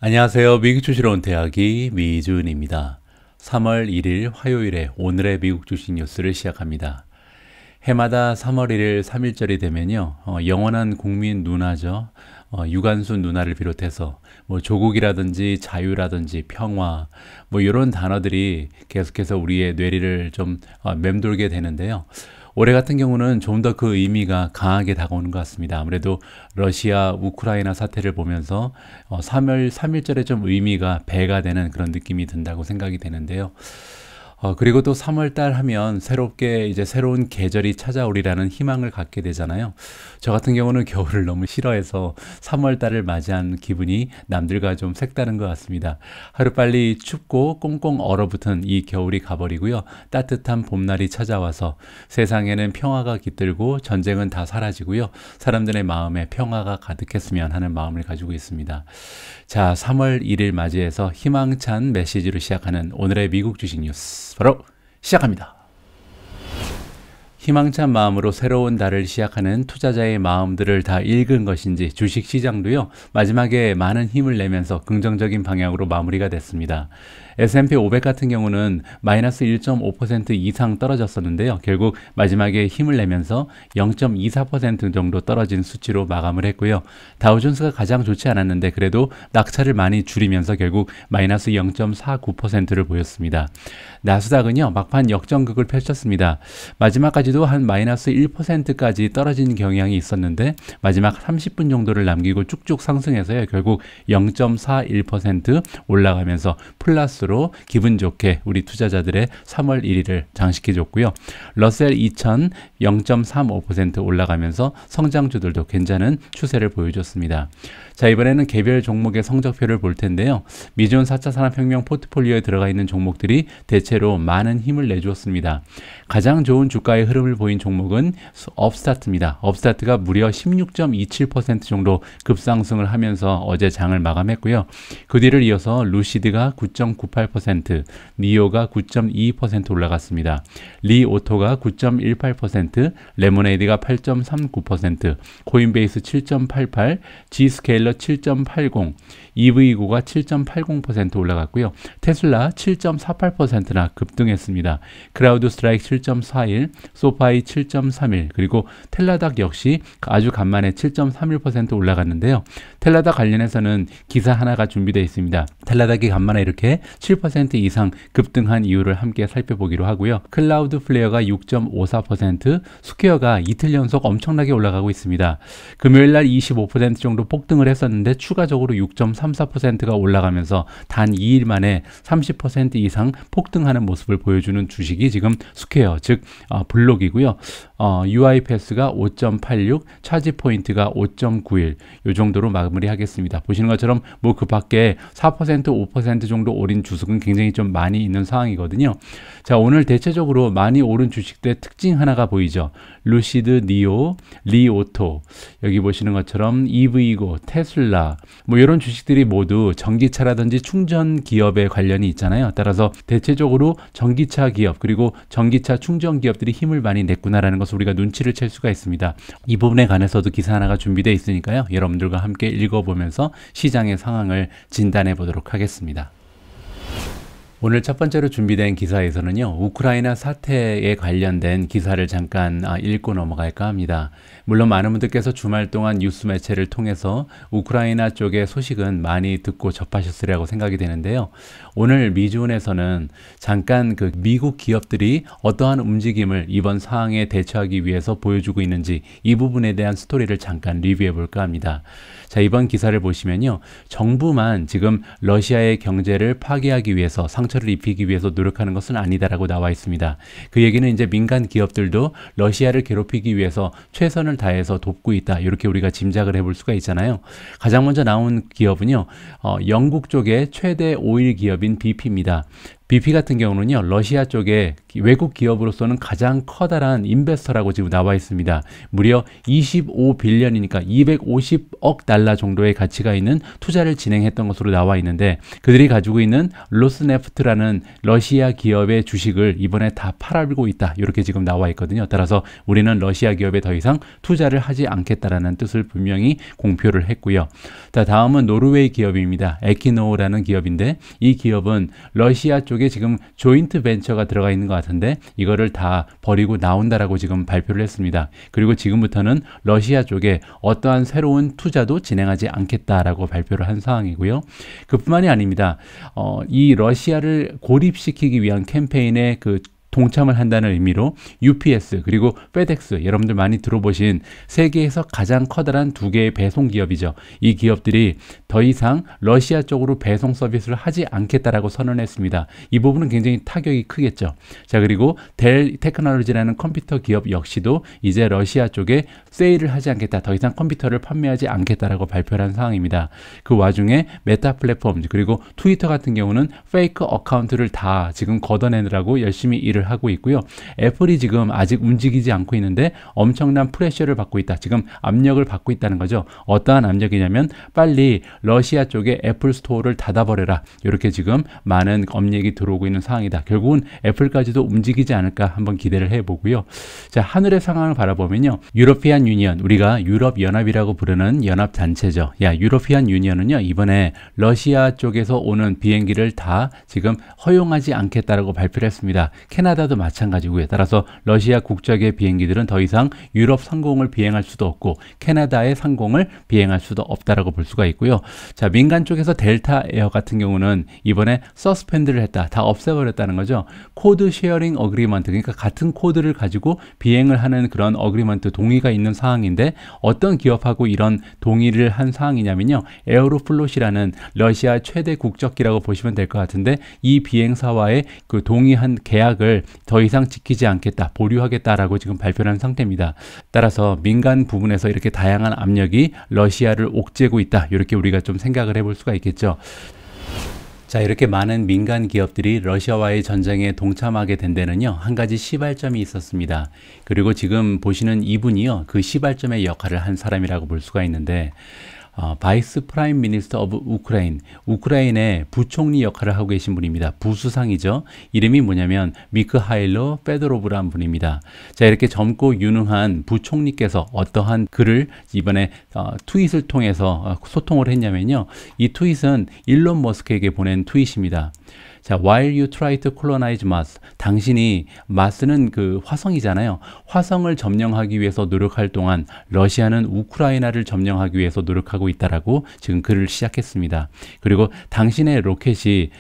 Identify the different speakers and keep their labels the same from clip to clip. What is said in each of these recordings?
Speaker 1: 안녕하세요. 미국 주식으로 온 대학이 미준입니다. 3월 1일 화요일에 오늘의 미국 주식 뉴스를 시작합니다. 해마다 3월 1일 3.1절이 되면요, 영원한 국민 눈화죠. 유관순 눈화를 비롯해서 조국이라든지 자유라든지 평화 이런 단어들이 계속해서 우리의 뇌리를 좀 맴돌게 되는데요. 올해 같은 경우는 좀 더 그 의미가 강하게 다가오는 것 같습니다. 아무래도 러시아, 우크라이나 사태를 보면서 3.1절에 좀 의미가 배가 되는 그런 느낌이 든다고 생각이 되는데요. 그리고 또 3월달 하면 새롭게 이제 새로운 계절이 찾아오리라는 희망을 갖게 되잖아요. 저 같은 경우는 겨울을 너무 싫어해서 3월달을 맞이한 기분이 남들과 좀 색다른 것 같습니다. 하루빨리 춥고 꽁꽁 얼어붙은 이 겨울이 가버리고요. 따뜻한 봄날이 찾아와서 세상에는 평화가 깃들고 전쟁은 다 사라지고요. 사람들의 마음에 평화가 가득했으면 하는 마음을 가지고 있습니다. 자, 3월 1일 맞이해서 희망찬 메시지로 시작하는 오늘의 미국 주식 뉴스 바로 시작합니다. 희망찬 마음으로 새로운 달을 시작하는 투자자의 마음들을 다 읽은 것인지 주식시장도요, 마지막에 많은 힘을 내면서 긍정적인 방향으로 마무리가 됐습니다. S&P 500 같은 경우는 마이너스 1.5% 이상 떨어졌었는데요. 결국 마지막에 힘을 내면서 0.24% 정도 떨어진 수치로 마감을 했고요. 다우존스가 가장 좋지 않았는데 그래도 낙차를 많이 줄이면서 결국 마이너스 0.49%를 보였습니다. 나스닥은요, 막판 역전극을 펼쳤습니다. 마지막까지도 한 마이너스 1%까지 떨어진 경향이 있었는데 마지막 30분 정도를 남기고 쭉쭉 상승해서요, 결국 0.41% 올라가면서 플러스로 기분 좋게 우리 투자자들의 3월 1일을 장식해줬고요. 러셀 2000 0.35% 올라가면서 성장주들도 괜찮은 추세를 보여줬습니다. 자, 이번에는 개별 종목의 성적표를 볼 텐데요. 미존 4차 산업혁명 포트폴리오에 들어가 있는 종목들이 대체로 많은 힘을 내주었습니다. 가장 좋은 주가의 흐름을 보인 종목은 업스타트입니다. 업스타트가 무려 16.27% 정도 급상승을 하면서 어제 장을 마감했고요. 그 뒤를 이어서 루시드가 9.98%, 니오가 9.22% 올라갔습니다. 리오토가 9.18%, 레모네이드가 8.39%, 코인베이스 7.88%, G스케일러 7.80%, EV고가 7.80% 올라갔고요. 테슬라 7.48%나 급등했습니다. 크라우드 스트라이크 7.41%, 소파이 7.31%, 그리고 텔라닥 역시 아주 간만에 7.31% 올라갔는데요. 텔라닥 관련해서는 기사 하나가 준비되어 있습니다. 텔라닥이 간만에 이렇게 7% 이상 급등한 이유를 함께 살펴보기로 하고요. 클라우드 플레어가 6.54%, 스퀘어가 이틀 연속 엄청나게 올라가고 있습니다. 금요일날 25% 정도 폭등을 했었는데 추가적으로 6.34%가 올라가면서 단 2일 만에 30% 이상 폭등하는 모습을 보여주는 주식이 지금 스퀘어, 즉 블록이고요. UiPath가 5.86, 차지포인트가 5.91, 이 정도로 마무리하겠습니다. 보시는 것처럼 그 밖에 4%, 5% 정도 오른 주식은 굉장히 좀 많이 있는 상황이거든요. 자, 오늘 대체적으로 많이 오른 주식들의 특징 하나가 보이죠. 루시드, 니오, 리오토, 여기 보시는 것처럼 EV고, 테슬라, 이런 주식들이 모두 전기차라든지 충전 기업에 관련이 있잖아요. 따라서 대체적으로 전기차 기업 그리고 전기차 충전 기업들이 힘을 많이 냈구나라는 것을 우리가 눈치를 챌 수가 있습니다. 이 부분에 관해서도 기사 하나가 준비되어 있으니까요. 여러분들과 함께 읽어보면서 시장의 상황을 진단해 보도록 하겠습니다. 오늘 첫 번째로 준비된 기사에서는요, 우크라이나 사태에 관련된 기사를 잠깐 읽고 넘어갈까 합니다. 물론 많은 분들께서 주말 동안 뉴스 매체를 통해서 우크라이나 쪽의 소식은 많이 듣고 접하셨으리라고 생각이 되는데요. 오늘 미주은에서는 잠깐 그 미국 기업들이 어떠한 움직임을 이번 상황에 대처하기 위해서 보여주고 있는지 이 부분에 대한 스토리를 잠깐 리뷰해 볼까 합니다. 자, 이번 기사를 보시면요, 정부만 지금 러시아의 경제를 파괴하기 위해서 상처를 입히기 위해서 노력하는 것은 아니다라고 나와 있습니다. 그 얘기는 이제 민간 기업들도 러시아를 괴롭히기 위해서 최선을 다해서 돕고 있다, 이렇게 우리가 짐작을 해볼 수가 있잖아요. 가장 먼저 나온 기업은요, 영국 쪽의 최대 오일 기업인 BP입니다. BP 같은 경우는요, 러시아 쪽에 외국 기업으로서는 가장 커다란 인베스터라고 지금 나와 있습니다. 무려 25빌리언이니까 250억 달러 정도의 가치가 있는 투자를 진행했던 것으로 나와 있는데, 그들이 가지고 있는 로스네프트라는 러시아 기업의 주식을 이번에 다 팔아버리고 있다, 이렇게 지금 나와 있거든요. 따라서 우리는 러시아 기업에 더 이상 투자를 하지 않겠다라는 뜻을 분명히 공표를 했고요. 자, 다음은 노르웨이 기업입니다. 에키노라는 기업인데, 이 기업은 러시아 쪽에 지금 조인트 벤처가 들어가 있는 것 같은데, 이거를 다 버리고 나온다라고 지금 발표를 했습니다. 그리고 지금부터는 러시아 쪽에 어떠한 새로운 투자도 진행하지 않겠다라고 발표를 한 상황이고요. 그뿐만이 아닙니다. 이 러시아를 고립시키기 위한 캠페인에 동참을 한다는 의미로 UPS 그리고 FedEx, 여러분들 많이 들어보신 세계에서 가장 커다란 두 개의 배송 기업이죠. 이 기업들이 더 이상 러시아 쪽으로 배송 서비스를 하지 않겠다라고 선언했습니다. 이 부분은 굉장히 타격이 크겠죠. 자, 그리고 델 테크놀로지라는 컴퓨터 기업 역시도 이제 러시아 쪽에 세일을 하지 않겠다, 더 이상 컴퓨터를 판매하지 않겠다라고 발표를 한 상황입니다. 그 와중에 메타 플랫폼 그리고 트위터 같은 경우는 페이크 어카운트를 다 지금 걷어내느라고 열심히 일을 하고 있고요. 애플이 지금 아직 움직이지 않고 있는데 엄청난 프레셔를 받고 있다. 지금 압력을 받고 있다는 거죠. 어떠한 압력이냐면 빨리 러시아 쪽에 애플 스토어를 닫아버려라, 이렇게 지금 많은 압력이 들어오고 있는 상황이다. 결국은 애플까지도 움직이지 않을까 한번 기대를 해보고요. 자, 하늘의 상황을 바라보면요, 유러피안 유니언, 우리가 유럽 연합이라고 부르는 연합 단체죠. 유러피안 유니언은요, 이번에 러시아 쪽에서 오는 비행기를 다 지금 허용하지 않겠다라고 발표를 했습니다. 캐나다도 마찬가지고요. 따라서 러시아 국적의 비행기들은 더 이상 유럽 상공을 비행할 수도 없고 캐나다의 상공을 비행할 수도 없다라고 볼 수가 있고요. 자, 민간 쪽에서 델타 에어 같은 경우는 이번에 서스펜드를 했다, 다 없애버렸다는 거죠. 코드 쉐어링 어그리먼트, 그러니까 같은 코드를 가지고 비행을 하는 그런 어그리먼트, 동의가 있는 상황인데, 어떤 기업하고 이런 동의를 한 상황이냐면요, 에어로플롯이라는 러시아 최대 국적기라고 보시면 될 것 같은데, 이 비행사와의 그 동의한 계약을 더 이상 지키지 않겠다, 보류하겠다라고 지금 발표를 한 상태입니다. 따라서 민간 부분에서 이렇게 다양한 압력이 러시아를 옥죄고 있다, 이렇게 우리가 좀 생각을 해볼 수가 있겠죠. 자, 이렇게 많은 민간 기업들이 러시아와의 전쟁에 동참하게 된 데는요, 한 가지 시발점이 있었습니다. 그리고 지금 보시는 이분이요, 그 시발점의 역할을 한 사람이라고 볼 수가 있는데, 바이스 프라임 미니스터 오브 우크라인, 우크라인의 부총리 역할을 하고 계신 분입니다. 부수상이죠. 이름이 뭐냐면 미크하일로 페도로브라는 분입니다. 자, 이렇게 젊고 유능한 부총리께서 어떠한 글을 이번에 트윗을 통해서 소통을 했냐면요, 이 트윗은 일론 머스크에게 보낸 트윗입니다. 자, while you try to colonize Mars, 당신이 마스는 그 화성이잖아요. 화성을 점령하기 위해서 노력할 동안 러시아는 우크라이나를 점령하기 위해서 노력하고 있다라고 지금 글을 시작했습니다. 그리고 당신의 로켓이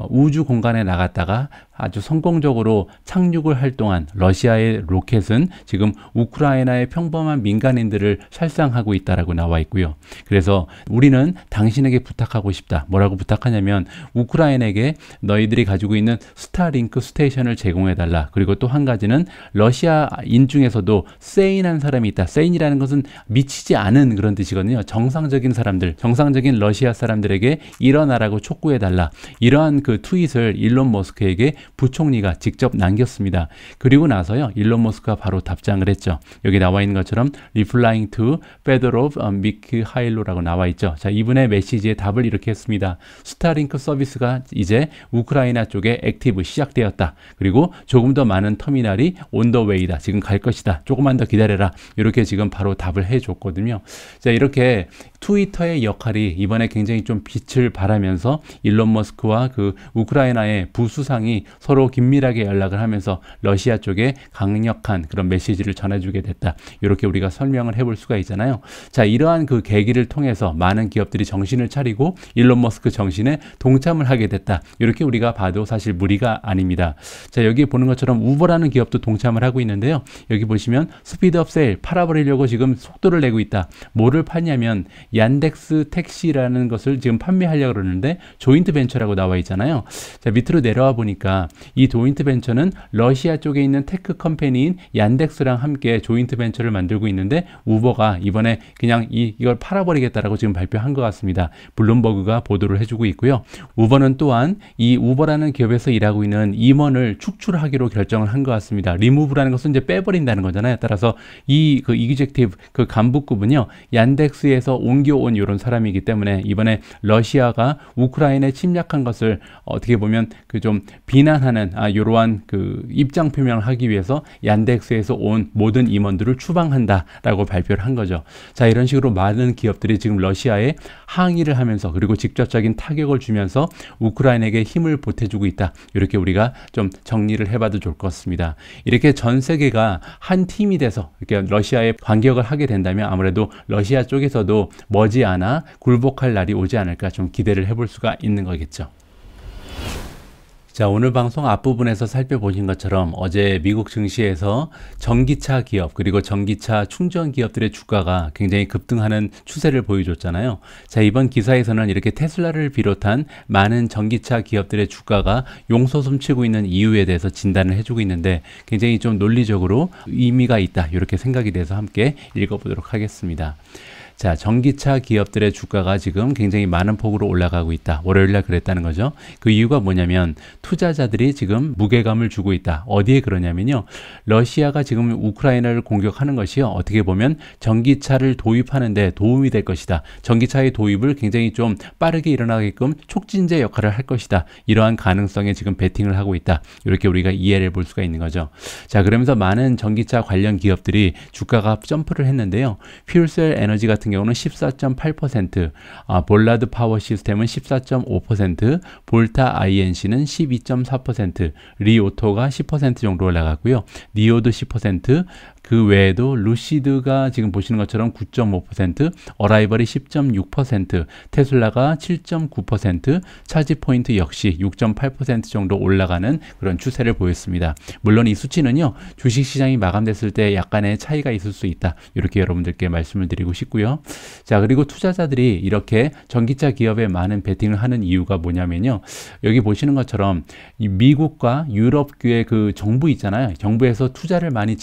Speaker 1: 우주 공간에 나갔다가 아주 성공적으로 착륙을 할 동안 러시아의 로켓은 지금 우크라이나의 평범한 민간인들을 살상하고 있다라고 나와 있고요. 그래서 우리는 당신에게 부탁하고 싶다. 뭐라고 부탁하냐면 우크라이나에게 너희들이 가지고 있는 스타링크 스테이션을 제공해달라. 그리고 또 한 가지는 러시아인 중에서도 세인한 사람이 있다. 세인이라는 것은 미치지 않은 그런 뜻이거든요. 정상적인 사람들, 정상적인 러시아 사람들에게 일어나라고 촉구해달라. 이러한 그 트윗을 일론 머스크에게 부총리가 직접 남겼습니다. 그리고 나서요, 일론 머스크가 바로 답장을 했죠. 여기 나와 있는 것처럼 replying to Fedorov Mikhail라고 나와 있죠. 자, 이분의 메시지에 답을 이렇게 했습니다. 스타링크 서비스가 이제 우크라이나 쪽에 액티브 시작되었다. 그리고 조금 더 많은 터미널이 on the way다. 지금 갈 것이다. 조금만 더 기다려라. 이렇게 지금 바로 답을 해줬거든요. 자, 이렇게 트위터의 역할이 이번에 굉장히 좀 빛을 발하면서 일론 머스크와 그 우크라이나의 부수상이 서로 긴밀하게 연락을 하면서 러시아 쪽에 강력한 그런 메시지를 전해주게 됐다. 이렇게 우리가 설명을 해볼 수가 있잖아요. 자, 이러한 그 계기를 통해서 많은 기업들이 정신을 차리고 일론 머스크 정신에 동참을 하게 됐다. 이렇게 우리가 봐도 사실 무리가 아닙니다. 자, 여기 보는 것처럼 우버라는 기업도 동참을 하고 있는데요. 여기 보시면 스피드업 세일 팔아버리려고 지금 속도를 내고 있다. 뭐를 파냐면 얀덱스 택시라는 것을 지금 판매하려고 그러는데 조인트 벤처라고 나와 있잖아요. 있잖아요. 자, 밑으로 내려와 보니까 이 조인트 벤처는 러시아 쪽에 있는 테크 컴퍼니인 얀덱스랑 함께 조인트 벤처를 만들고 있는데 우버가 이번에 그냥 이걸 팔아버리겠다라고 지금 발표한 것 같습니다. 블룸버그가 보도를 해주고 있고요. 우버는 또한 이 우버라는 기업에서 일하고 있는 임원을 축출하기로 결정을 한 것 같습니다. 리무브라는 것은 이제 빼버린다는 거잖아요. 따라서 이 이그젝티브 그 간부급은요 얀덱스에서 옮겨온 이런 사람이기 때문에 이번에 러시아가 우크라이나에 침략한 것을 어떻게 보면 그 좀 비난하는 이러한 그 입장 표명을 하기 위해서 얀덱스에서 온 모든 임원들을 추방한다라고 발표를 한 거죠. 자, 이런 식으로 많은 기업들이 지금 러시아에 항의를 하면서 그리고 직접적인 타격을 주면서 우크라이나에게 힘을 보태주고 있다. 이렇게 우리가 좀 정리를 해봐도 좋을 것 같습니다. 이렇게 전 세계가 한 팀이 돼서 이렇게 러시아에 반격을 하게 된다면 아무래도 러시아 쪽에서도 머지않아 굴복할 날이 오지 않을까 좀 기대를 해볼 수가 있는 거겠죠. 자, 오늘 방송 앞부분에서 살펴보신 것처럼 어제 미국 증시에서 전기차 기업 그리고 전기차 충전 기업들의 주가가 굉장히 급등하는 추세를 보여줬잖아요. 자, 이번 기사에서는 이렇게 테슬라를 비롯한 많은 전기차 기업들의 주가가 용솟음치고 있는 이유에 대해서 진단을 해주고 있는데 굉장히 좀 논리적으로 의미가 있다 이렇게 생각이 돼서 함께 읽어보도록 하겠습니다. 자, 전기차 기업들의 주가가 지금 굉장히 많은 폭으로 올라가고 있다. 월요일날 그랬다는 거죠. 그 이유가 뭐냐면 투자자들이 지금 무게감을 주고 있다. 어디에 그러냐면요. 러시아가 지금 우크라이나를 공격하는 것이요. 어떻게 보면 전기차를 도입하는 데 도움이 될 것이다. 전기차의 도입을 굉장히 좀 빠르게 일어나게끔 촉진제 역할을 할 것이다. 이러한 가능성에 지금 베팅을 하고 있다. 이렇게 우리가 이해를 볼 수가 있는 거죠. 자, 그러면서 많은 전기차 관련 기업들이 주가가 점프를 했는데요. 퓨얼셀 에너지 같은 경우는 14.8%, 볼라드 파워 시스템은 14.5%, 볼타 INC는 12.4%, 리오토가 10% 정도 올라갔고요. 니오도 10%, 그 외에도 루시드가 지금 보시는 것처럼 9.5%, 어라이벌이 10.6%, 테슬라가 7.9%, 차지포인트 역시 6.8% 정도 올라가는 그런 추세를 보였습니다. 물론 이 수치는요, 주식시장이 마감됐을 때 약간의 차이가 있을 수 있다. 이렇게 여러분들께 말씀을 드리고 싶고요. 자, 그리고 투자자들이 이렇게 전기차 기업에 많은 베팅을 하는 이유가 뭐냐면요. 여기 보시는 것처럼 이 미국과 유럽의 그 정부 있잖아요. 정부에서 투자를 많이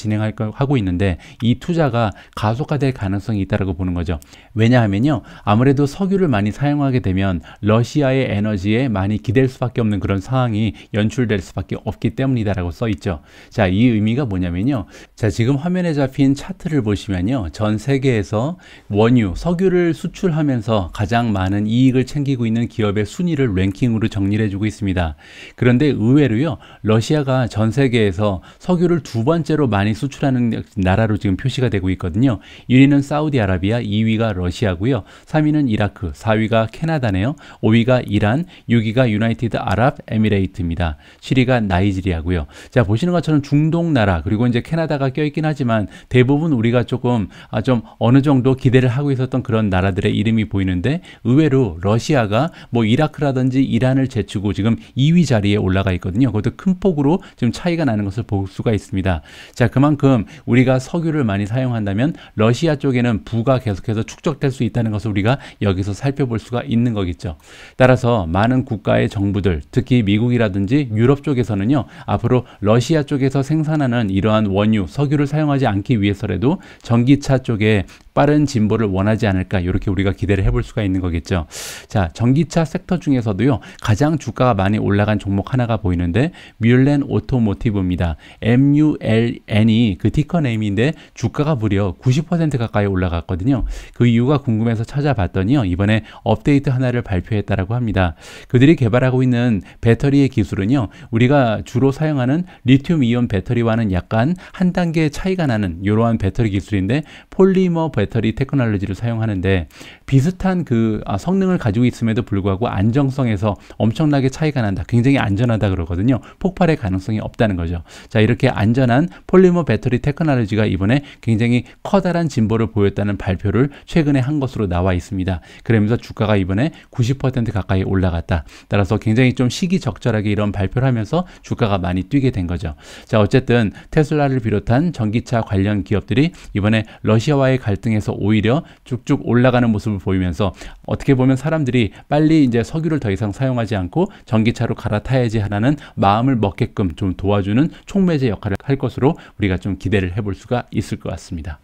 Speaker 1: 하고 있는데 이 투자가 가속화될 가능성이 있다고 보는 거죠. 왜냐하면요. 아무래도 석유를 많이 사용하게 되면 러시아의 에너지에 많이 기댈 수밖에 없는 그런 상황이 연출될 수밖에 없기 때문이다라고 써 있죠. 자, 이 의미가 뭐냐면요. 자, 지금 화면에 잡힌 차트를 보시면요. 전 세계에서 원유, 석유를 수출하면서 가장 많은 이익을 챙기고 있는 기업의 순위를 랭킹으로 정리를 해주고 있습니다. 그런데 의외로요. 러시아가 전 세계에서 석유를 두 번째로 많이 수출하는 나라로 지금 표시가 되고 있거든요. 1위는 사우디아라비아, 2위가 러시아고요. 3위는 이라크, 4위가 캐나다네요. 5위가 이란, 6위가 유나이티드 아랍 에미레이트입니다. 7위가 나이지리아고요. 자, 보시는 것처럼 중동 나라 그리고 이제 캐나다가 껴있긴 하지만 대부분 우리가 조금 좀 어느 정도 기대를 하고 있었던 그런 나라들의 이름이 보이는데 의외로 러시아가 뭐 이라크라든지 이란을 제치고 지금 2위 자리에 올라가 있거든요. 그것도 큰 폭으로 지금 차이가 나는 것을 볼 수가 있습니다. 자, 그만큼 우리가 석유를 많이 사용한다면 러시아 쪽에는 부가 계속해서 축적될 수 있다는 것을 우리가 여기서 살펴볼 수가 있는 거겠죠. 따라서 많은 국가의 정부들, 특히 미국이라든지 유럽 쪽에서는요, 앞으로 러시아 쪽에서 생산하는 이러한 원유, 석유를 사용하지 않기 위해서라도 전기차 쪽에 빠른 진보를 원하지 않을까 이렇게 우리가 기대를 해볼 수가 있는 거겠죠. 자, 전기차 섹터 중에서도요 가장 주가가 많이 올라간 종목 하나가 보이는데 뮬렌 오토모티브입니다. MULN이 그 티커 네임인데 주가가 무려 90% 가까이 올라갔거든요. 그 이유가 궁금해서 찾아봤더니요 이번에 업데이트 하나를 발표했다라고 합니다. 그들이 개발하고 있는 배터리의 기술은요 우리가 주로 사용하는 리튬 이온 배터리와는 약간 한 단계 차이가 나는 이러한 배터리 기술인데 폴리머 배터리 테크놀로지를 사용하는데 비슷한 그 성능을 가지고 있음에도 불구하고 안정성에서 엄청나게 차이가 난다. 굉장히 안전하다 그러거든요. 폭발의 가능성이 없다는 거죠. 자, 이렇게 안전한 폴리머 배터리 테크놀로지가 이번에 굉장히 커다란 진보를 보였다는 발표를 최근에 한 것으로 나와 있습니다. 그러면서 주가가 이번에 90% 가까이 올라갔다. 따라서 굉장히 좀 시기적절하게 이런 발표를 하면서 주가가 많이 뛰게 된 거죠. 자, 어쨌든 테슬라를 비롯한 전기차 관련 기업들이 이번에 러시아와의 갈등에 상승해서 오히려 쭉쭉 올라가는 모습을 보이면서 어떻게 보면 사람들이 빨리 이제 석유를 더 이상 사용하지 않고 전기차로 갈아타야지 하라는 마음을 먹게끔 좀 도와주는 촉매제 역할을 할 것으로 우리가 좀 기대를 해볼 수가 있을 것 같습니다.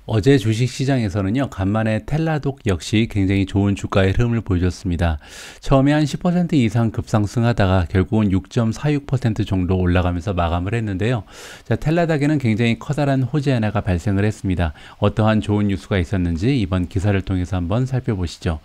Speaker 1: 어제 주식시장에서는요, 간만에 텔라독 역시 굉장히 좋은 주가의 흐름을 보여줬습니다. 처음에 한 10% 이상 급상승하다가 결국은 6.46% 정도 올라가면서 마감을 했는데요. 자, 텔라닥에는 굉장히 커다란 호재 하나가 발생을 했습니다. 어떠한 좋은 뉴스가 있었는지 이번 기사를 통해서 한번 살펴보시죠.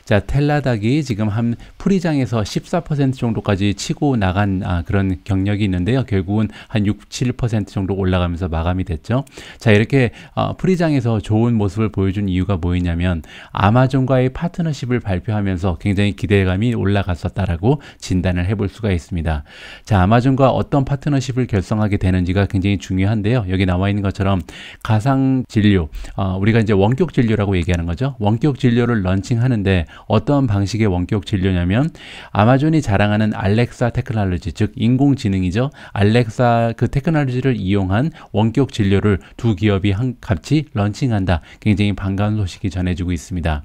Speaker 1: 자, 텔라닥이 지금 한 프리장에서 14% 정도까지 치고 나간 그런 경력이 있는데요. 결국은 한 6, 7% 정도 올라가면서 마감이 됐죠. 자, 이렇게 프리장에서 좋은 모습을 보여준 이유가 뭐였냐면 아마존과의 파트너십을 발표하면서 굉장히 기대감이 올라갔었다라고 진단을 해볼 수가 있습니다. 자, 아마존과 어떤 파트너십을 결성하게 되는지가 굉장히 중요한데요. 여기 나와 있는 것처럼 가상 진료, 우리가 이제 원격 진료라고 얘기하는 거죠. 원격 진료를 런칭하는데 어떤 방식의 원격 진료냐면 아마존이 자랑하는 알렉사 테크놀로지, 즉 인공지능이죠. 알렉사 그 테크놀로지를 이용한 원격 진료를 두 기업이 같이 런칭한다. 굉장히 반가운 소식이 전해지고 있습니다.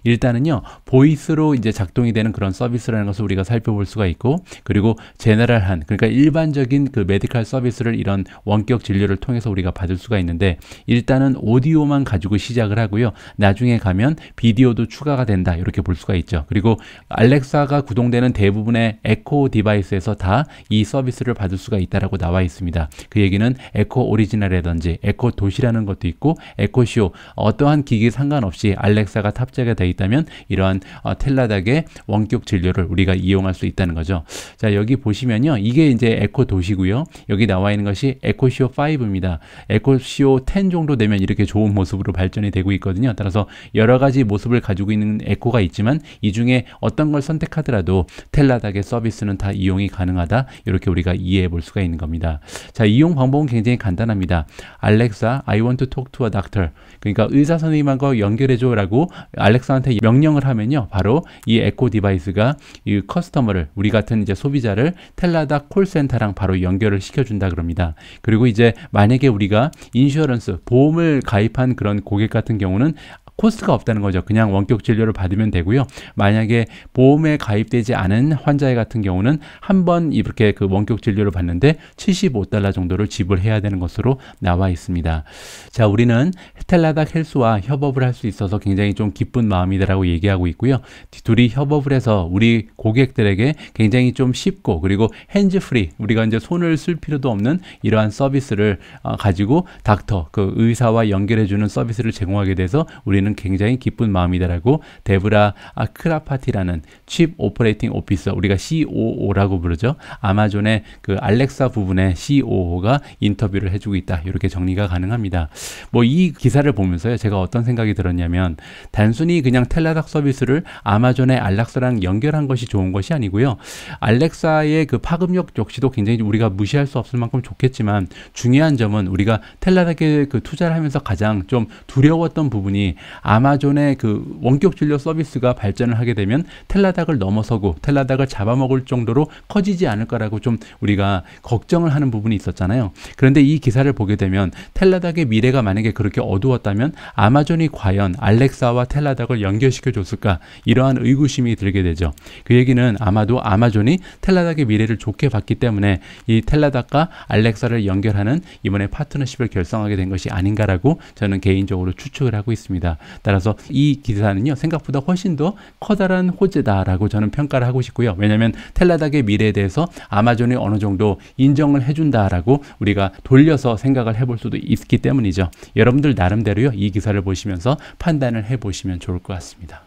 Speaker 1: 일단은요, 보이스로 이제 작동이 되는 그런 서비스라는 것을 우리가 살펴볼 수가 있고, 그리고 제너럴한, 그러니까 일반적인 그 메디컬 서비스를 이런 원격 진료를 통해서 우리가 받을 수가 있는데, 일단은 오디오만 가지고 시작을 하고요. 나중에 가면 비디오도 추가가 된다. 이렇게 볼 수가 있죠. 그리고 알렉사가 구동되는 대부분의 에코 디바이스에서 다 이 서비스를 받을 수가 있다라고 나와 있습니다. 그 얘기는 에코 오리지널이라든지 에코 도시라는 것도 있고 에코쇼, 어떠한 기기 상관없이 알렉사가 탑재가 되어 있다면 이러한 텔라닥의 원격 진료를 우리가 이용할 수 있다는 거죠. 자, 여기 보시면요, 이게 이제 에코 도시고요. 여기 나와 있는 것이 에코쇼 5입니다. 에코쇼 10 정도 되면 이렇게 좋은 모습으로 발전이 되고 있거든요. 따라서 여러 가지 모습을 가지고 있는 에코가 있지만 이 중에 어떤 걸 선택하더라도 텔라닥의 서비스는 다 이용이 가능하다. 이렇게 우리가 이해해 볼 수가 있는 겁니다. 자, 이용 방법은 굉장히 간단합니다. 알렉사, I want to talk to a doctor. 그러니까 의사 선생님하고 연결해줘 라고 알렉사한테 명령을 하면요, 바로 이 에코 디바이스가 이 커스터머를, 우리 같은 이제 소비자를 텔라닥 콜센터랑 바로 연결을 시켜준다 그럽니다. 그리고 이제 만약에 우리가 인슈어런스, 보험을 가입한 그런 고객 같은 경우는 코스트가 없다는 거죠. 그냥 원격 진료를 받으면 되고요. 만약에 보험에 가입되지 않은 환자 같은 경우는 한 번 이렇게 그 원격 진료를 받는데 $75 정도를 지불해야 되는 것으로 나와 있습니다. 자, 우리는 텔라닥 헬스와 협업을 할 수 있어서 굉장히 좀 기쁜 마음이다라고 얘기하고 있고요. 둘이 협업을 해서 우리 고객들에게 굉장히 좀 쉽고, 그리고 핸즈 프리, 우리가 이제 손을 쓸 필요도 없는 이러한 서비스를 가지고 닥터, 그 의사와 연결해주는 서비스를 제공하게 돼서 우리는 굉장히 기쁜 마음이다라고 데브라 크라파티라는 칩 오퍼레이팅 오피서, 우리가 COO라고 부르죠. 아마존의 그 알렉사 부분의 COO가 인터뷰를 해주고 있다. 이렇게 정리가 가능합니다. 뭐 이 기사를 보면서요, 제가 어떤 생각이 들었냐면 단순히 그냥 텔라닥 서비스를 아마존의 알렉사랑 연결한 것이 좋은 것이 아니고요. 알렉사의 그 파급력 역시도 굉장히 우리가 무시할 수 없을 만큼 좋겠지만 중요한 점은 우리가 텔라닥에 그 투자를 하면서 가장 좀 두려웠던 부분이 아마존의 그 원격 진료 서비스가 발전을 하게 되면 텔라닥을 넘어서고 텔라닥을 잡아먹을 정도로 커지지 않을까라고 좀 우리가 걱정을 하는 부분이 있었잖아요. 그런데 이 기사를 보게 되면 텔라닥의 미래가 만약에 그렇게 어두웠다면 아마존이 과연 알렉사와 텔라닥을 연결시켜 줬을까, 이러한 의구심이 들게 되죠. 그 얘기는 아마도 아마존이 텔라닥의 미래를 좋게 봤기 때문에 이 텔라닥과 알렉사를 연결하는 이번에 파트너십을 결성하게 된 것이 아닌가라고 저는 개인적으로 추측을 하고 있습니다. 따라서 이 기사는요, 생각보다 훨씬 더 커다란 호재다라고 저는 평가를 하고 싶고요. 왜냐하면 텔라닥의 미래에 대해서 아마존이 어느 정도 인정을 해준다라고 우리가 돌려서 생각을 해볼 수도 있기 때문이죠. 여러분들 나름대로요, 이 기사를 보시면서 판단을 해보시면 좋을 것 같습니다.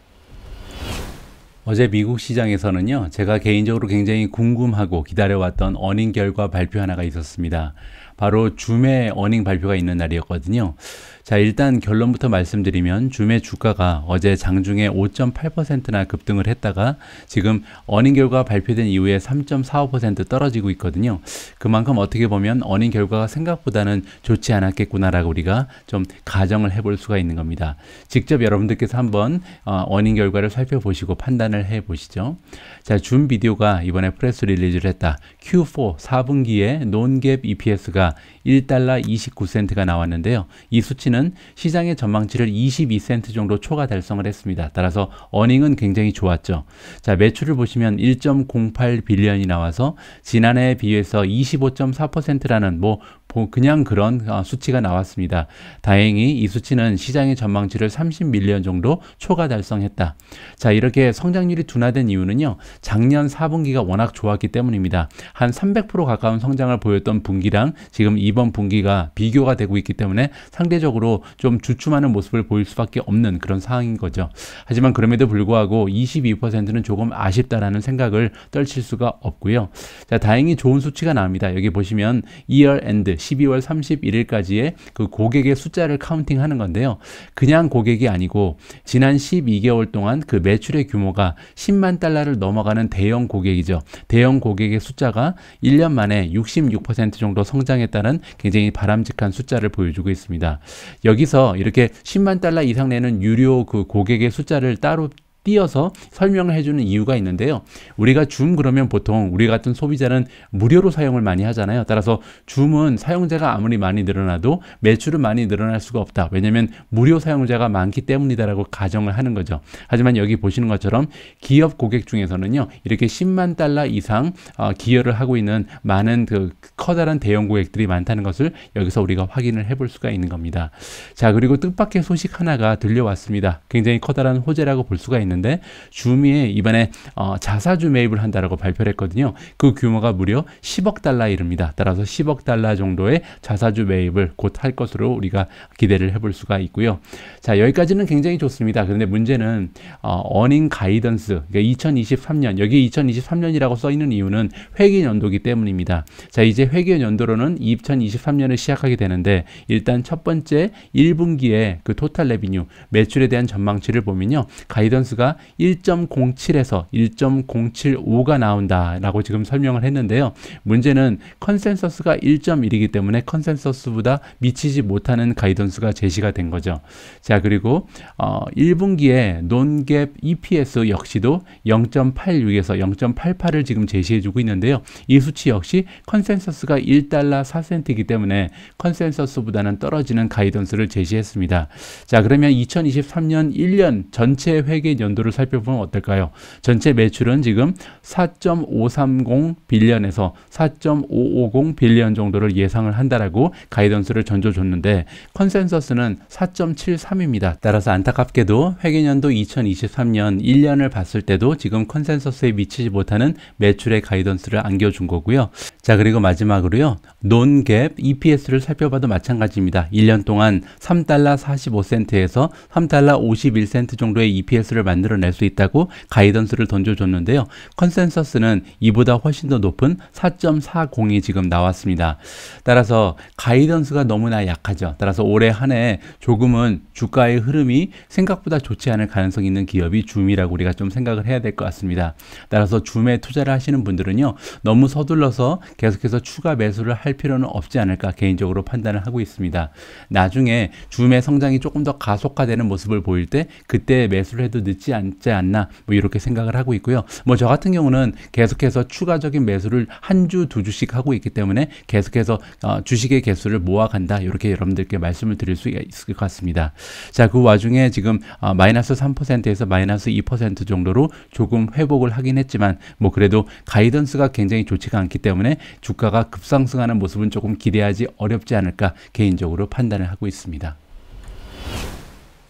Speaker 1: 어제 미국 시장에서는요, 제가 개인적으로 굉장히 궁금하고 기다려왔던 어닝 결과 발표 하나가 있었습니다. 바로 줌의 어닝 발표가 있는 날이었거든요. 자, 일단 결론부터 말씀드리면 줌의 주가가 어제 장중에 5.8%나 급등을 했다가 지금 어닝 결과 발표된 이후에 3.45% 떨어지고 있거든요. 그만큼 어떻게 보면 어닝 결과가 생각보다는 좋지 않았겠구나라고 우리가 좀 가정을 해볼 수가 있는 겁니다. 직접 여러분들께서 한번 어닝 결과를 살펴보시고 판단을 해보시죠. 자, 줌 비디오가 이번에 프레스 릴리즈를 했다. Q4 4분기에 논갭 EPS가 수치가 1달러 29센트가 나왔는데요. 이 수치는 시장의 전망치를 22센트 정도 초과 달성을 했습니다. 따라서 어닝은 굉장히 좋았죠. 자, 매출을 보시면 1.08 빌리언이 나와서 지난해에 비해서 25.4%라는 그냥 그런 수치가 나왔습니다. 다행히 이 수치는 시장의 전망치를 30밀리언 정도 초과 달성했다. 자, 이렇게 성장률이 둔화된 이유는요, 작년 4분기가 워낙 좋았기 때문입니다. 한 300% 가까운 성장을 보였던 분기랑 지금 이번 분기가 비교가 되고 있기 때문에 상대적으로 좀 주춤하는 모습을 보일 수밖에 없는 그런 상황인 거죠. 하지만 그럼에도 불구하고 22%는 조금 아쉽다라는 생각을 떨칠 수가 없고요. 자, 다행히 좋은 수치가 나옵니다. 여기 보시면 year end 12월 31일까지의 그 고객의 숫자를 카운팅하는 건데요. 그냥 고객이 아니고 지난 12개월 동안 그 매출의 규모가 10만 달러를 넘어가는 대형 고객이죠. 대형 고객의 숫자가 1년 만에 66% 정도 성장했다는 굉장히 바람직한 숫자를 보여주고 있습니다. 여기서 이렇게 10만 달러 이상 내는 유료 그 고객의 숫자를 따로 띄어서 설명을 해주는 이유가 있는데요. 우리가 줌 그러면 보통 우리 같은 소비자는 무료로 사용을 많이 하잖아요. 따라서 줌은 사용자가 아무리 많이 늘어나도 매출은 많이 늘어날 수가 없다. 왜냐하면 무료 사용자가 많기 때문이다라고 가정을 하는 거죠. 하지만 여기 보시는 것처럼 기업 고객 중에서는요, 이렇게 10만 달러 이상 기여를 하고 있는 많은 그 커다란 대형 고객들이 많다는 것을 여기서 우리가 확인을 해볼 수가 있는 겁니다. 자, 그리고 뜻밖의 소식 하나가 들려왔습니다. 굉장히 커다란 호재라고 볼 수가 있는데, 줌이 이번에 자사주 매입을 한다라고 발표를 했거든요. 그 규모가 무려 10억 달러에 이릅니다. 따라서 10억 달러 정도의 자사주 매입을 곧 할 것으로 우리가 기대를 해볼 수가 있고요. 자, 여기까지는 굉장히 좋습니다. 그런데 문제는 어닝 가이던스, 그러니까 2023년, 여기 2023년이라고 써 있는 이유는 회계 연도이기 때문입니다. 자, 이제 회계 연도로는 2023년을 시작하게 되는데, 일단 첫 번째 1분기에 그 토탈 레비뉴, 매출에 대한 전망치를 보면요, 가이던스가 1.07에서 1.075가 나온다라고 지금 설명을 했는데요. 문제는 컨센서스가 1.1이기 때문에 컨센서스보다 미치지 못하는 가이던스가 제시가 된 거죠. 자, 그리고 1분기에 논갭 EPS 역시도 0.86에서 0.88을 지금 제시해주고 있는데요. 이 수치 역시 컨센서스가 1달러 4센트이기 때문에 컨센서스보다는 떨어지는 가이던스를 제시했습니다. 자, 그러면 2023년 1년 전체 회계 연도를 살펴보면 어떨까요? 전체 매출은 지금 4.530 빌리언에서 4.550 빌리언 정도를 예상을 한다라고 가이던스를 던져줬는데, 컨센서스는 4.73입니다. 따라서 안타깝게도 회계연도 2023년 1년을 봤을 때도 지금 컨센서스에 미치지 못하는 매출의 가이던스를 안겨준 거고요. 자, 그리고 마지막으로요, 논갭 EPS를 살펴봐도 마찬가지입니다. 1년 동안 3달러 45센트에서 3달러 51센트 정도의 EPS를 만들어낼 수 있다고 가이던스를 던져줬는데요. 컨센서스는 이보다 훨씬 더 높은 4.40이 지금 나왔습니다. 따라서 가이던스가 너무나 약하죠. 따라서 올해 한 해 조금은 주가의 흐름이 생각보다 좋지 않을 가능성이 있는 기업이 줌이라고 우리가 좀 생각을 해야 될 것 같습니다. 따라서 줌에 투자를 하시는 분들은요, 너무 서둘러서 계속해서 추가 매수를 할 필요는 없지 않을까 개인적으로 판단을 하고 있습니다. 나중에 줌의 성장이 조금 더 가속화되는 모습을 보일 때 그때 매수를 해도 늦지 않지 않나, 이렇게 생각을 하고 있고요. 저 같은 경우는 계속해서 추가적인 매수를 한 주, 두 주씩 하고 있기 때문에 계속해서 주식의 개수를 모아간다, 이렇게 여러분들께 말씀을 드릴 수 있을 것 같습니다. 자, 그 와중에 지금 마이너스 3%에서 마이너스 2% 정도로 조금 회복을 하긴 했지만, 그래도 가이던스가 굉장히 좋지가 않기 때문에 주가가 급상승하는 모습은 조금 기대하지 어렵지 않을까 개인적으로 판단을 하고 있습니다.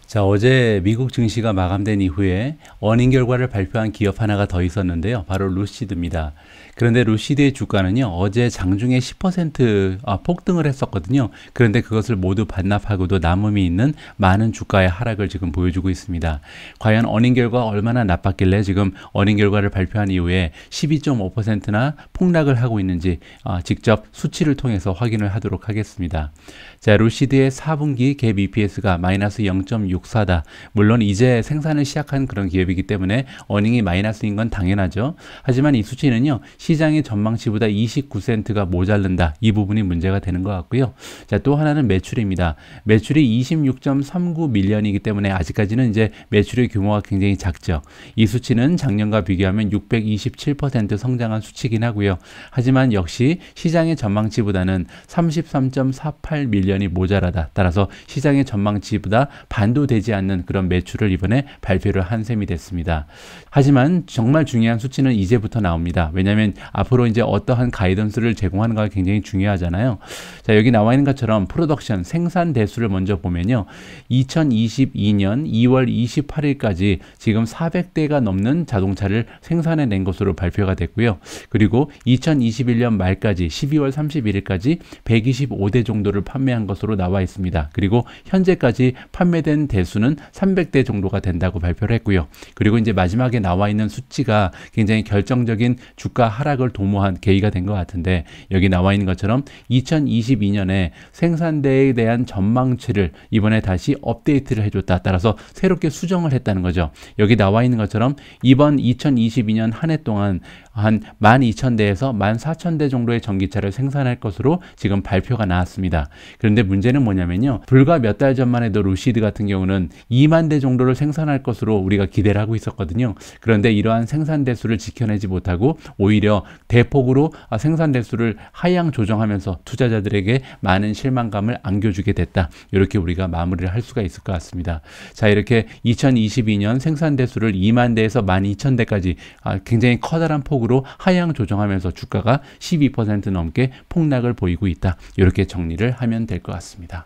Speaker 1: 자, 어제 미국 증시가 마감된 이후에 어닝 결과를 발표한 기업 하나가 더 있었는데요. 바로 루시드입니다. 그런데 루시드의 주가는요, 어제 장중에 10% 폭등을 했었거든요. 그런데 그것을 모두 반납하고도 남음이 있는 많은 주가의 하락을 지금 보여주고 있습니다. 과연 어닝 결과가 얼마나 나빴길래 지금 어닝 결과를 발표한 이후에 12.5%나 폭락을 하고 있는지 직접 수치를 통해서 확인을 하도록 하겠습니다. 자, 루시드의 4분기 갭 EPS가 마이너스 0.64다. 물론 이제 생산을 시작한 그런 기업이기 때문에 어닝이 마이너스인 건 당연하죠. 하지만 이 수치는요, 시장의 전망치보다 29센트가 모자른다. 이 부분이 문제가 되는 것 같고요. 자, 또 하나는 매출입니다. 매출이 26.39 밀리언이기 때문에 아직까지는 이제 매출의 규모가 굉장히 작죠. 이 수치는 작년과 비교하면 627% 성장한 수치긴 하고요. 하지만 역시 시장의 전망치보다는 33.48 밀리언이 모자라다. 따라서 시장의 전망치보다 반도 되지 않는 그런 매출을 이번에 발표를 한 셈이 됐습니다. 하지만 정말 중요한 수치는 이제부터 나옵니다. 왜냐하면 앞으로 이제 어떠한 가이던스를 제공하는가가 굉장히 중요하잖아요. 자, 여기 나와 있는 것처럼 프로덕션, 생산 대수를 먼저 보면요. 2022년 2월 28일까지 지금 400대가 넘는 자동차를 생산해낸 것으로 발표가 됐고요. 그리고 2021년 말까지 12월 31일까지 125대 정도를 판매한 것으로 나와 있습니다. 그리고 현재까지 판매된 대수는 300대 정도가 된다고 발표를 했고요. 그리고 이제 마지막에 나와 있는 수치가 굉장히 결정적인 주가 하락을 도모한 계기가 된 것 같은데, 여기 나와 있는 것처럼 2022년에 생산대에 대한 전망치를 이번에 다시 업데이트를 해줬다. 따라서 새롭게 수정을 했다는 거죠. 여기 나와 있는 것처럼 이번 2022년 한 해 동안 한 12,000대에서 14,000대 정도의 전기차를 생산할 것으로 지금 발표가 나왔습니다. 그런데 문제는 뭐냐면요. 불과 몇 달 전만 해도 루시드 같은 경우는 2만 대 정도를 생산할 것으로 우리가 기대를 하고 있었거든요. 그런데 이러한 생산 대수를 지켜내지 못하고 오히려 대폭으로 생산 대수를 하향 조정하면서 투자자들에게 많은 실망감을 안겨주게 됐다. 이렇게 우리가 마무리를 할 수가 있을 것 같습니다. 자, 이렇게 2022년 생산 대수를 2만 대에서 12,000대까지 굉장히 커다란 폭으로 하향 조정하면서 주가가 12% 넘게 폭락을 보이고 있다. 이렇게 정리를 하면 될 것 같습니다.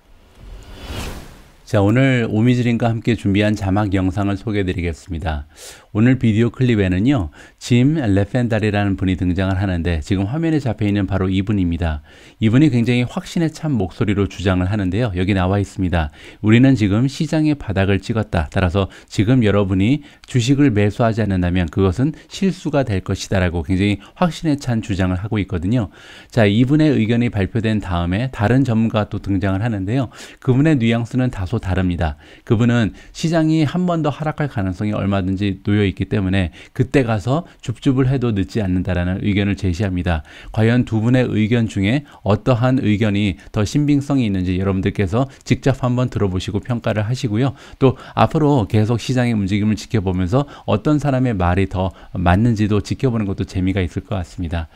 Speaker 1: 자, 오늘 오미즈린과 함께 준비한 자막 영상을 소개해 드리겠습니다. 오늘 비디오 클립에는요, 짐 레펜달이라는 분이 등장을 하는데 지금 화면에 잡혀 있는 바로 이분입니다. 이분이 굉장히 확신에 찬 목소리로 주장을 하는데요. 여기 나와 있습니다. 우리는 지금 시장의 바닥을 찍었다. 따라서 지금 여러분이 주식을 매수하지 않는다면 그것은 실수가 될 것이다 라고 굉장히 확신에 찬 주장을 하고 있거든요. 자, 이분의 의견이 발표된 다음에 다른 전문가가 또 등장을 하는데요. 그분의 뉘앙스는 다소 다릅니다. 그분은 시장이 한 번 더 하락할 가능성이 얼마든지 놓여 있기 때문에 그때 가서 줍줍을 해도 늦지 않는다라는 의견을 제시합니다. 과연 두 분의 의견 중에 어떠한 의견이 더 신빙성이 있는지 여러분들께서 직접 한번 들어보시고 평가를 하시고요. 또 앞으로 계속 시장의 움직임을 지켜보면서 어떤 사람의 말이 더 맞는지도 지켜보는 것도 재미가 있을 것 같습니다.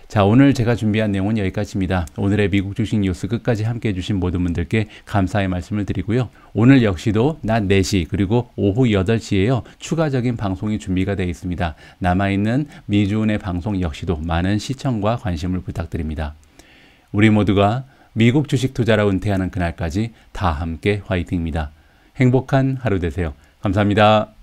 Speaker 1: 자, 오늘 제가 준비한 내용은 여기까지입니다. 오늘의 미국 주식 뉴스 끝까지 함께 해주신 모든 분들께 감사의 말씀을 드리고요. 오늘 역시도 낮 4시 그리고 오후 8시에요. 추가적인 방송이 준비가 되어 있습니다. 남아있는 미주은의 방송 역시도 많은 시청과 관심을 부탁드립니다. 우리 모두가 미국 주식 투자로 은퇴하는 그날까지 다 함께 화이팅입니다. 행복한 하루 되세요. 감사합니다.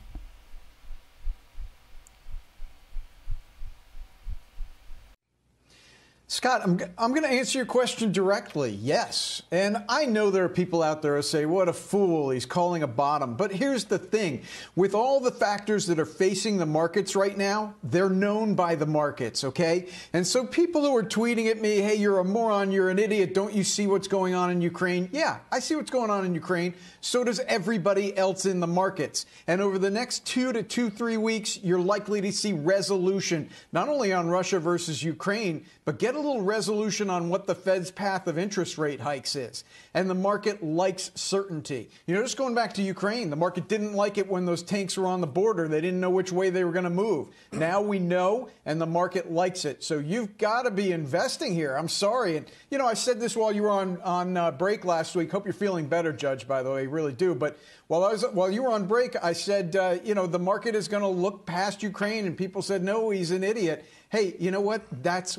Speaker 2: Scott, I'm going to answer your question directly. Yes. And I know there are people out there who say, what a fool, he's calling a bottom. But here's the thing. With all the factors that are facing the markets right now, they're known by the markets, okay? And so people who are tweeting at me, hey, you're a moron, you're an idiot, don't you see what's going on in Ukraine? Yeah, I see what's going on in Ukraine. So does everybody else in the markets. And over the next 2 to 3 weeks, you're likely to see resolution, not only on Russia versus Ukraine, but get a little resolution on what the Fed's path of interest rate hikes is. And the market likes certainty. You know, just going back to Ukraine, the market didn't like it when those tanks were on the border. They didn't know which way they were going to move. Now we know, and the market likes it. So you've got to be investing here. I'm sorry. And, you know, I said this while you were on break last week. Hope you're feeling better, Judge, by the way. I really do. But while you were on break, I said, you know, the market is going to look past Ukraine. And people said, no, he's an idiot. Hey, you know what? That's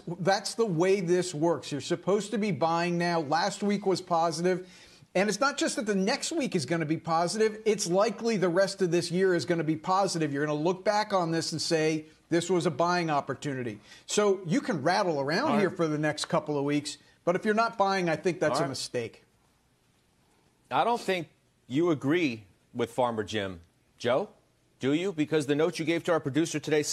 Speaker 2: the way this works. You're supposed to be buying now. Last week was positive. And it's not just that the next week is going to be positive. It's likely the rest of this year is going to be positive. You're going to look back on this and say, this was a buying opportunity. So you can rattle around here for the next couple of weeks. But if you're not buying, I think that's a mistake.
Speaker 3: I don't think you agree with Farmer Jim. Joe? Do you? Because the note you gave to our producer today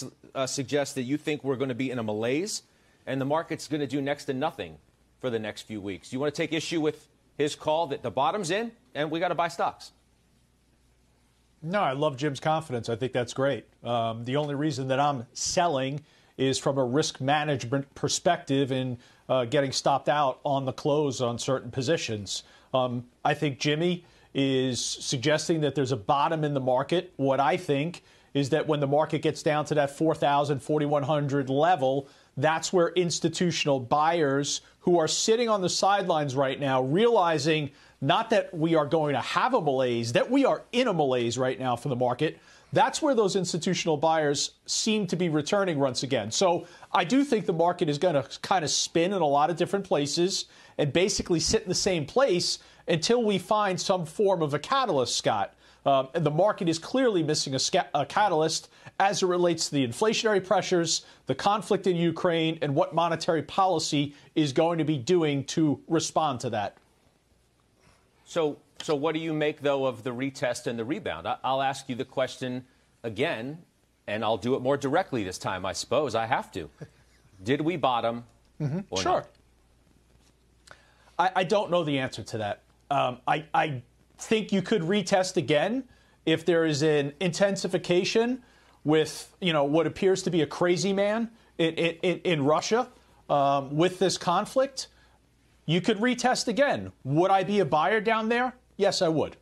Speaker 3: suggests that you think we're going to be in a malaise and the market's going to do next to nothing for the next few weeks. Do you want to take issue with his call that the bottom's in and we got to buy stocks?
Speaker 4: No, I love Jim's confidence. I think that's great. The only reason that I'm selling is from a risk management perspective in getting stopped out on the close on certain positions. I think Jimmy is suggesting that there's a bottom in the market. What I think is that when the market gets down to that 4,000, 4,100 level, that's where institutional buyers who are sitting on the sidelines right now, realizing not that we are going to have a malaise, that we are in a malaise right now for the market, that's where those institutional buyers seem to be returning once again. So I do think the market is going to kind of spin in a lot of different places and basically sit in the same place until we find some form of a catalyst, Scott. And the market is clearly missing a catalyst as it relates to the inflationary pressures, the conflict in Ukraine, and what monetary policy is going to be doing to respond to that.
Speaker 3: So what do you make, though, of the retest and the rebound? I'll ask you the question again, and I'll do it more directly this time, I suppose. I have to. Did we bottom or
Speaker 4: Sure.
Speaker 3: not?
Speaker 4: I don't know the answer to that. I think you could retest again if there is an intensification with, what appears to be a crazy man in Russia with this conflict. You could retest again. Would I be a buyer down there? Yes, I would.